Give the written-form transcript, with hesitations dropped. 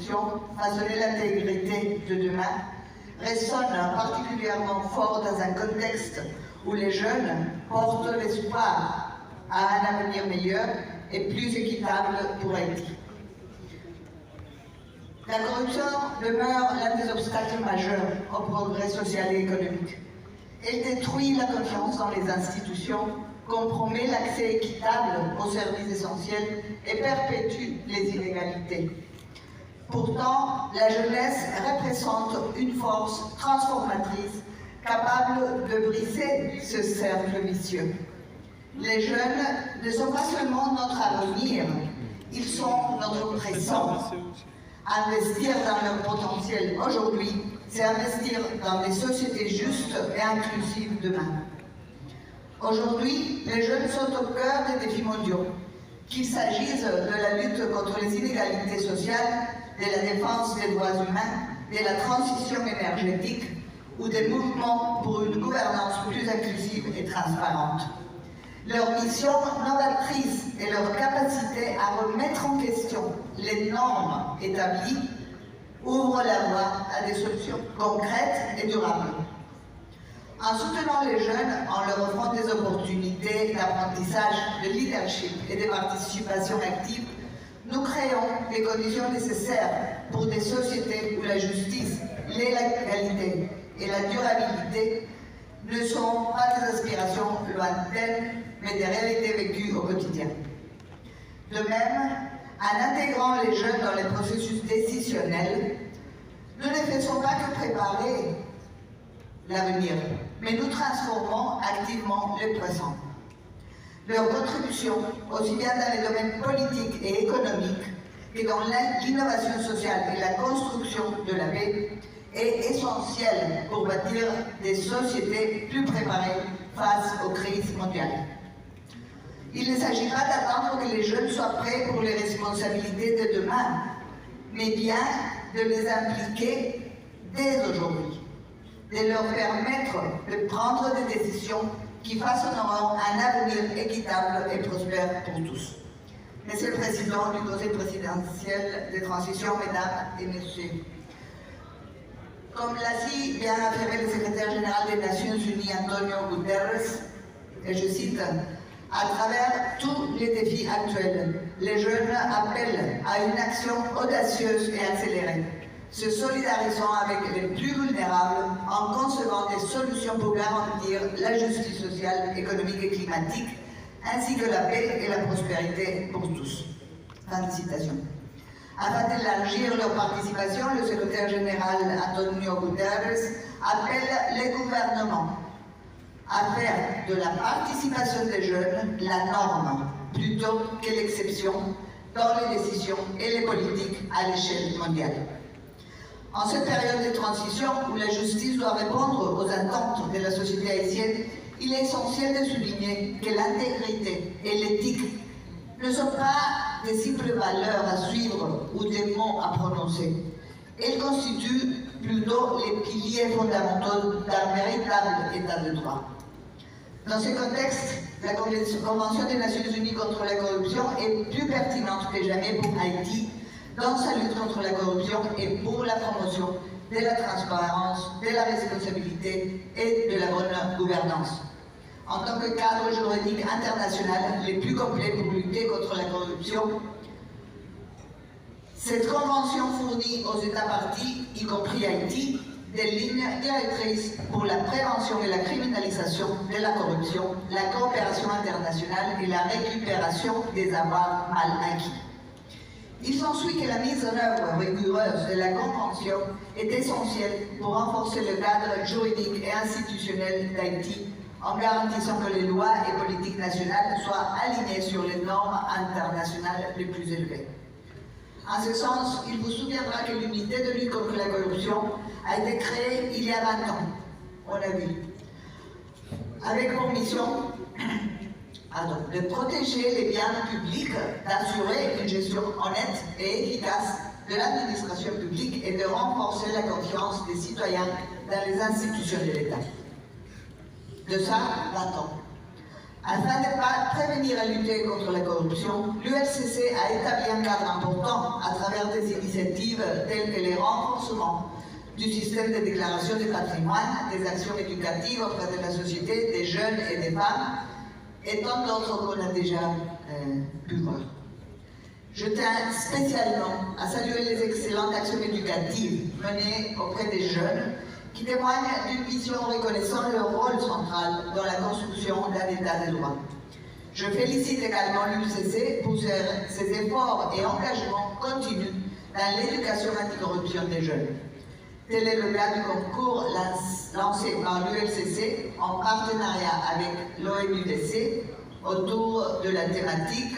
institutions, façonner l'intégrité de demain, résonne particulièrement fort dans un contexte où les jeunes portent l'espoir à un avenir meilleur et plus équitable pour Haïti. La corruption demeure l'un des obstacles majeurs au progrès social et économique. Elle détruit la confiance dans les institutions, compromet l'accès équitable aux services essentiels et perpétue les inégalités. Pourtant, la jeunesse représente une force transformatrice capable de briser ce cercle vicieux. Les jeunes ne sont pas seulement notre avenir, ils sont notre présent. Investir dans leur potentiel aujourd'hui, c'est investir dans des sociétés justes et inclusives demain. Aujourd'hui, les jeunes sont au cœur des défis mondiaux, qu'il s'agisse de la lutte contre les inégalités sociales, de la défense des droits humains, de la transition énergétique ou des mouvements pour une gouvernance plus inclusive et transparente. Leur mission novatrice et leur capacité à remettre en question les normes établies ouvrent la voie à des solutions concrètes et durables. En soutenant les jeunes, en leur offrant des opportunités d'apprentissage, de leadership et de participation active, nous créons les conditions nécessaires pour des sociétés où la justice, l'égalité et la durabilité ne sont pas des aspirations lointaines, mais des réalités vécues au quotidien. De même, en intégrant les jeunes dans les processus décisionnels, nous ne faisons pas que préparer l'avenir, mais nous transformons activement le présent. Leur contribution, aussi bien dans les domaines politiques et économiques que dans l'innovation sociale et la construction de la paix, est essentielle pour bâtir des sociétés plus préparées face aux crises mondiales. Il ne s'agit pas d'attendre que les jeunes soient prêts pour les responsabilités de demain, mais bien de les impliquer dès aujourd'hui, de leur permettre de prendre des décisions qui façonneront un avenir équitable et prospère pour tous. Monsieur le Président du Conseil présidentiel de transition, Mesdames et Messieurs, comme l'a si bien affirmé le secrétaire général des Nations Unies, Antonio Guterres, et je cite, « À travers tous les défis actuels, les jeunes appellent à une action audacieuse et accélérée, se solidarisant avec les plus vulnérables en concevant des solutions pour garantir la justice sociale, économique et climatique, ainsi que la paix et la prospérité pour tous. » Fin de citation. Afin d'élargir leur participation, le secrétaire général Antonio Guterres appelle les gouvernements à faire de la participation des jeunes la norme plutôt que l'exception dans les décisions et les politiques à l'échelle mondiale. En cette période de transition où la justice doit répondre aux attentes de la société haïtienne, il est essentiel de souligner que l'intégrité et l'éthique ne sont pas des simples valeurs à suivre ou des mots à prononcer. Elles constituent plutôt les piliers fondamentaux d'un véritable état de droit. Dans ce contexte, la Convention des Nations Unies contre la corruption est plus pertinente que jamais pour Haïti dans sa lutte contre la corruption et pour la promotion de la transparence, de la responsabilité et de la bonne gouvernance. En tant que cadre juridique international les plus complets pour lutter contre la corruption, cette convention fournit aux États parties, y compris Haïti, des lignes directrices pour la prévention et la criminalisation de la corruption, la coopération internationale et la récupération des avoirs mal acquis. Il s'ensuit que la mise en œuvre rigoureuse de la Convention est essentielle pour renforcer le cadre juridique et institutionnel d'Haïti en garantissant que les lois et politiques nationales soient alignées sur les normes internationales les plus élevées. En ce sens, il vous souviendra que l'unité de lutte contre la corruption a été créée il y a 20 ans, on l'a vu, avec pour mission de protéger les biens publics, d'assurer une gestion honnête et efficace de l'administration publique et de renforcer la confiance des citoyens dans les institutions de l'État. De ça, 20 ans. Afin de prévenir et lutter contre la corruption, l'ULCC a établi un cadre important à travers des initiatives telles que les renforcements du système de déclaration de patrimoine, des actions éducatives auprès de la société, des jeunes et des femmes, et tant d'autres qu'on a déjà pu voir. Je tiens spécialement à saluer les excellentes actions éducatives menées auprès des jeunes qui témoignent d'une vision reconnaissant leur rôle central dans la construction d'un état de droit. Je félicite également l'ULCC pour ses efforts et engagements continus dans l'éducation anticorruption des jeunes. Tel est le cas du concours lancé par l'ULCC en partenariat avec l'ONUDC autour de la thématique